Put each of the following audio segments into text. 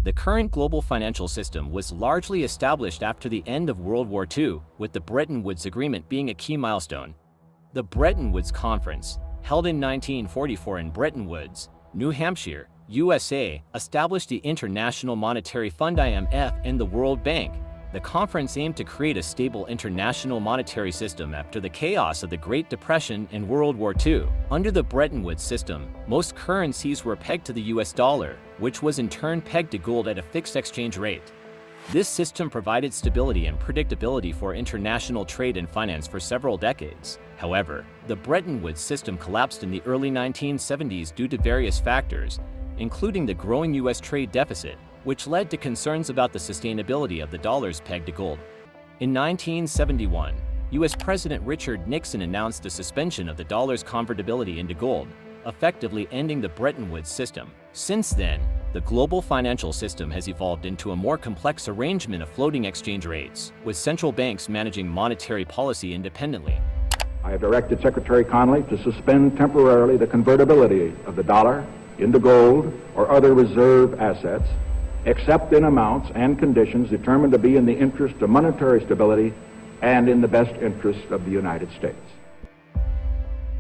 The current global financial system was largely established after the end of World War II, with the Bretton Woods Agreement being a key milestone. The Bretton Woods Conference, held in 1944 in Bretton Woods, New Hampshire, USA, established the International Monetary Fund (IMF) and the World Bank. The conference aimed to create a stable international monetary system after the chaos of the Great Depression and World War II. Under the Bretton Woods system, most currencies were pegged to the US dollar, which was in turn pegged to gold at a fixed exchange rate. This system provided stability and predictability for international trade and finance for several decades. However, the Bretton Woods system collapsed in the early 1970s due to various factors, including the growing US trade deficit, which led to concerns about the sustainability of the dollars pegged to gold. In 1971, US President Richard Nixon announced the suspension of the dollar's convertibility into gold, effectively ending the Bretton Woods system. Since then, the global financial system has evolved into a more complex arrangement of floating exchange rates, with central banks managing monetary policy independently. I have directed Secretary Connally to suspend temporarily the convertibility of the dollar into gold or other reserve assets, except in amounts and conditions determined to be in the interest of monetary stability and in the best interest of the United States.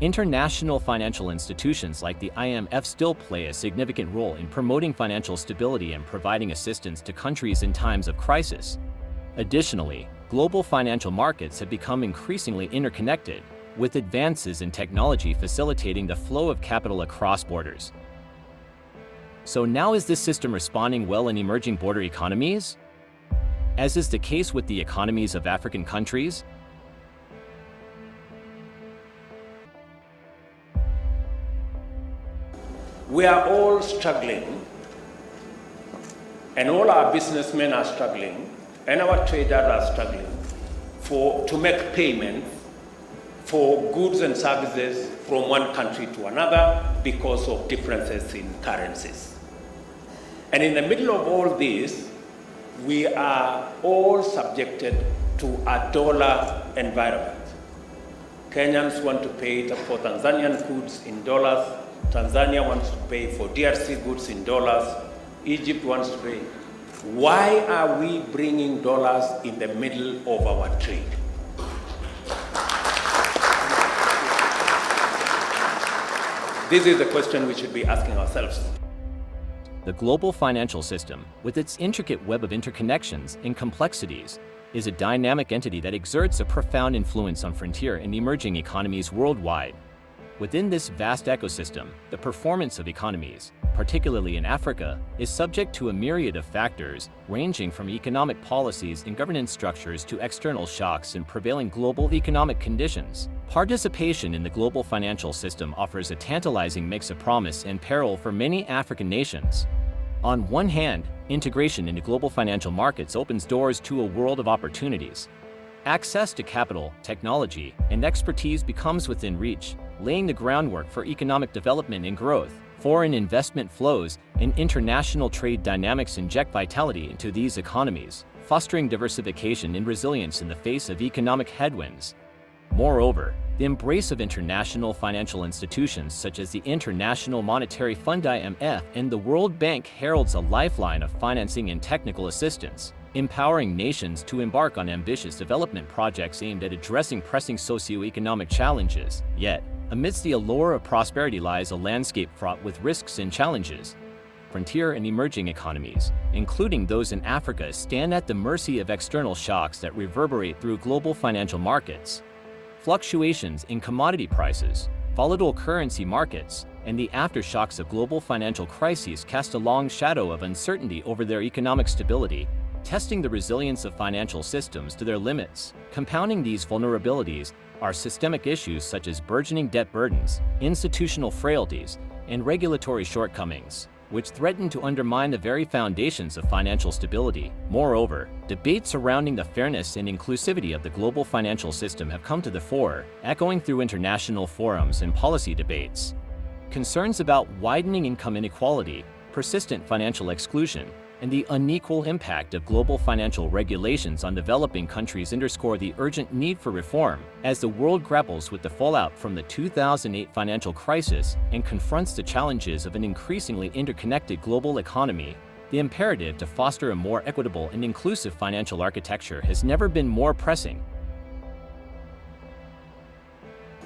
International financial institutions like the IMF still play a significant role in promoting financial stability and providing assistance to countries in times of crisis. Additionally, global financial markets have become increasingly interconnected, with advances in technology facilitating the flow of capital across borders. So now, is this system responding well in emerging border economies? As is the case with the economies of African countries? We are all struggling, and all our businessmen are struggling, and our traders are struggling to make payment for goods and services from one country to another because of differences in currencies. And in the middle of all this, we are all subjected to a dollar environment. Kenyans want to pay for Tanzanian goods in dollars. Tanzania wants to pay for DRC goods in dollars. Egypt wants to pay. Why are we bringing dollars in the middle of our trade? This is the question we should be asking ourselves. The global financial system, with its intricate web of interconnections and complexities, is a dynamic entity that exerts a profound influence on frontier and emerging economies worldwide. Within this vast ecosystem, the performance of economies, particularly in Africa, is subject to a myriad of factors, ranging from economic policies and governance structures to external shocks and prevailing global economic conditions. Participation in the global financial system offers a tantalizing mix of promise and peril for many African nations. On one hand, integration into global financial markets opens doors to a world of opportunities. Access to capital, technology, and expertise becomes within reach, laying the groundwork for economic development and growth. Foreign investment flows and international trade dynamics inject vitality into these economies, fostering diversification and resilience in the face of economic headwinds. Moreover, the embrace of international financial institutions such as the International Monetary Fund (IMF) and the World Bank heralds a lifeline of financing and technical assistance, empowering nations to embark on ambitious development projects aimed at addressing pressing socio-economic challenges. Yet, amidst the allure of prosperity lies a landscape fraught with risks and challenges. Frontier and emerging economies, including those in Africa, stand at the mercy of external shocks that reverberate through global financial markets. Fluctuations in commodity prices, volatile currency markets, and the aftershocks of global financial crises cast a long shadow of uncertainty over their economic stability, testing the resilience of financial systems to their limits. Compounding these vulnerabilities are systemic issues such as burgeoning debt burdens, institutional frailties, and regulatory shortcomings, which threaten to undermine the very foundations of financial stability. Moreover, debates surrounding the fairness and inclusivity of the global financial system have come to the fore, echoing through international forums and policy debates. Concerns about widening income inequality, persistent financial exclusion, and the unequal impact of global financial regulations on developing countries underscore the urgent need for reform as the world grapples with the fallout from the 2008 financial crisis and confronts the challenges of an increasingly interconnected global economy. The imperative to foster a more equitable and inclusive financial architecture has never been more pressing.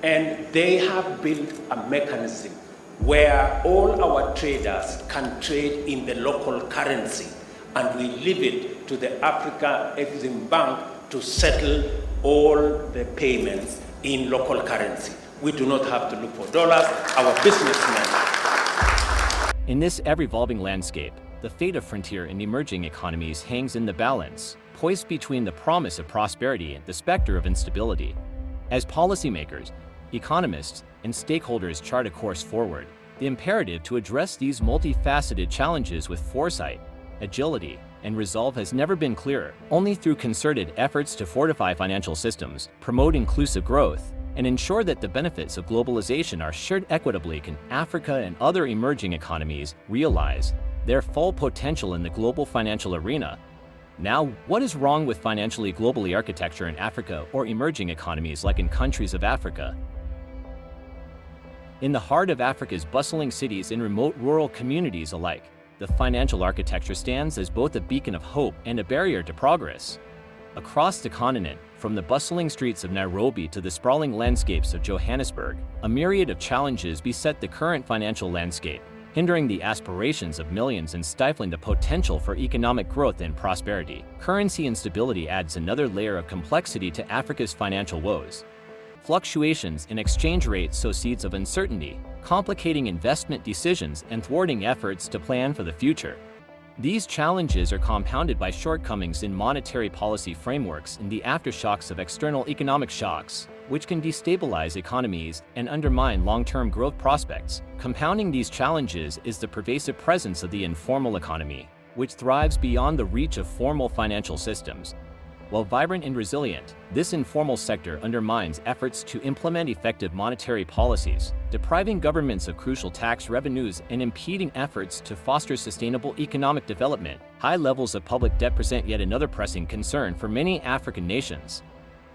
And they have built a mechanism where all our traders can trade in the local currency, and we leave it to the Africa Exim Bank to settle all the payments in local currency. We do not have to look for dollars, our businessmen. In this ever-evolving landscape, the fate of frontier and emerging economies hangs in the balance, poised between the promise of prosperity and the specter of instability. As policymakers, economists, and stakeholders chart a course forward, the imperative to address these multifaceted challenges with foresight, agility, and resolve has never been clearer. Only through concerted efforts to fortify financial systems, promote inclusive growth, and ensure that the benefits of globalization are shared equitably can Africa and other emerging economies realize their full potential in the global financial arena. Now, what is wrong with financially globally architecture in Africa or emerging economies like in countries of Africa? In the heart of Africa's bustling cities and remote rural communities alike, the financial architecture stands as both a beacon of hope and a barrier to progress. Across the continent, from the bustling streets of Nairobi to the sprawling landscapes of Johannesburg, a myriad of challenges beset the current financial landscape, hindering the aspirations of millions and stifling the potential for economic growth and prosperity. Currency instability adds another layer of complexity to Africa's financial woes. Fluctuations in exchange rates sow seeds of uncertainty, complicating investment decisions and thwarting efforts to plan for the future. These challenges are compounded by shortcomings in monetary policy frameworks and the aftershocks of external economic shocks, which can destabilize economies and undermine long-term growth prospects. Compounding these challenges is the pervasive presence of the informal economy, which thrives beyond the reach of formal financial systems. While vibrant and resilient, this informal sector undermines efforts to implement effective monetary policies, depriving governments of crucial tax revenues and impeding efforts to foster sustainable economic development. High levels of public debt present yet another pressing concern for many African nations.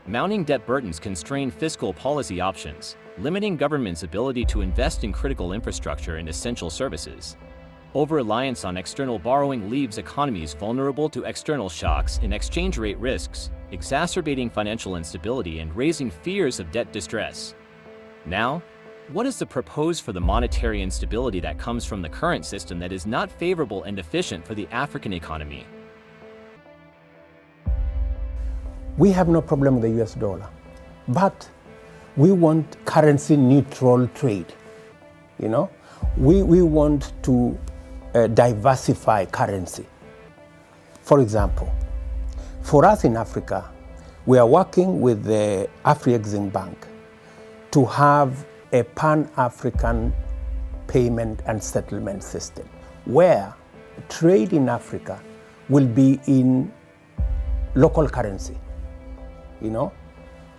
Mounting debt burdens constrain fiscal policy options, limiting governments' ability to invest in critical infrastructure and essential services. Over-reliance on external borrowing leaves economies vulnerable to external shocks and exchange rate risks, exacerbating financial instability and raising fears of debt distress. Now, what is the proposal for the monetary instability that comes from the current system that is not favorable and efficient for the African economy? We have no problem with the US dollar, but we want currency neutral trade. We want to diversify currency. For example, for us in Africa, we are working with the Afri-Exim Bank to have a pan-African payment and settlement system where trade in Africa will be in local currency,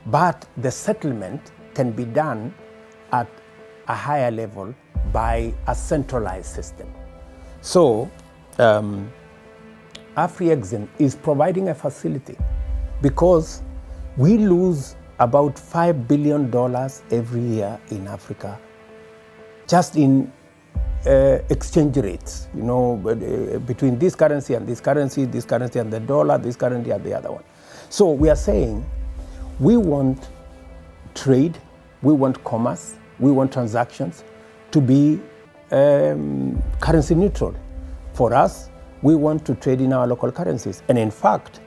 but the settlement can be done at a higher level by a centralized system. So, Afri-Exim is providing a facility because we lose about $5 billion every year in Africa just in exchange rates, between this currency and this currency and the dollar, this currency and the other one. So we are saying we want trade, we want commerce, we want transactions to be currency neutral. For us, we want to trade in our local currencies. And in fact,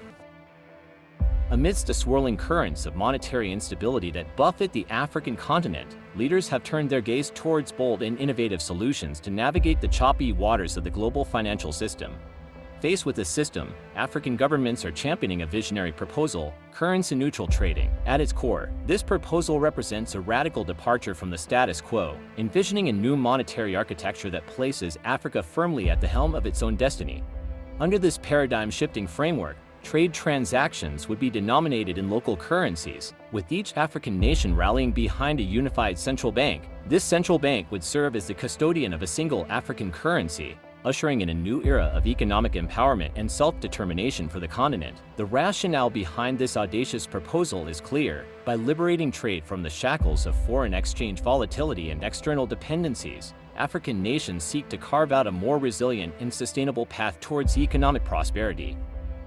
amidst the swirling currents of monetary instability that buffet the African continent, leaders have turned their gaze towards bold and innovative solutions to navigate the choppy waters of the global financial system. Faced with this system, African governments are championing a visionary proposal, currency-neutral trading. At its core, this proposal represents a radical departure from the status quo, envisioning a new monetary architecture that places Africa firmly at the helm of its own destiny. Under this paradigm-shifting framework, trade transactions would be denominated in local currencies, with each African nation rallying behind a unified central bank. This central bank would serve as the custodian of a single African currency, ushering in a new era of economic empowerment and self-determination for the continent. The rationale behind this audacious proposal is clear. By liberating trade from the shackles of foreign exchange volatility and external dependencies, African nations seek to carve out a more resilient and sustainable path towards economic prosperity.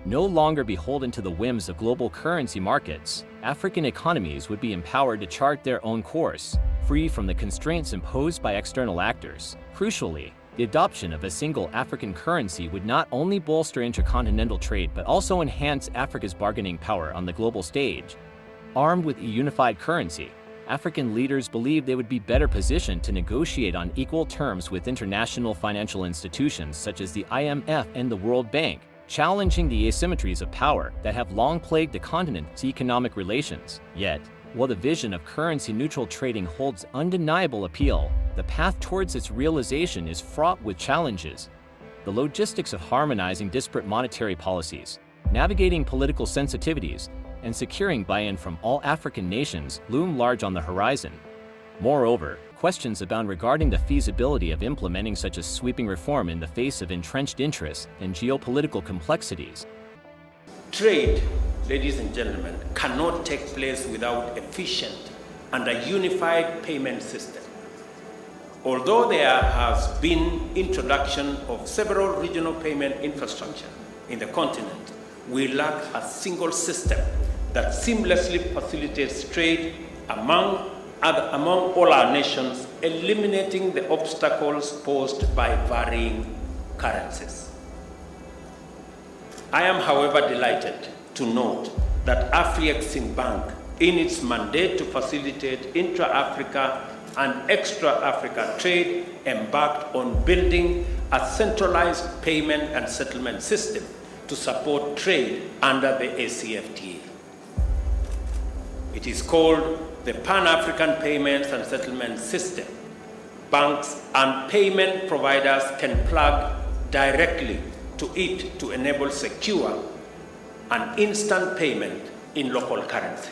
No longer beholden to the whims of global currency markets, African economies would be empowered to chart their own course, free from the constraints imposed by external actors. Crucially, the adoption of a single African currency would not only bolster intercontinental trade but also enhance Africa's bargaining power on the global stage. Armed with a unified currency, African leaders believe they would be better positioned to negotiate on equal terms with international financial institutions such as the IMF and the World Bank, challenging the asymmetries of power that have long plagued the continent's economic relations. Yet, while the vision of currency-neutral trading holds undeniable appeal, the path towards its realization is fraught with challenges. The logistics of harmonizing disparate monetary policies, navigating political sensitivities, and securing buy-in from all African nations loom large on the horizon. Moreover, questions abound regarding the feasibility of implementing such a sweeping reform in the face of entrenched interests and geopolitical complexities. Trade, ladies and gentlemen, cannot take place without efficient and a unified payment system. Although there has been introduction of several regional payment infrastructure in the continent, we lack a single system that seamlessly facilitates trade among all our nations, eliminating the obstacles posed by varying currencies. I am, however, delighted to note that Afreximbank, in its mandate to facilitate intra-Africa and extra-Africa trade, embarked on building a centralized payment and settlement system to support trade under the ACFTA. It is called the Pan-African Payments and Settlement System. Banks and payment providers can plug directly to it to enable secure and instant payment in local currency.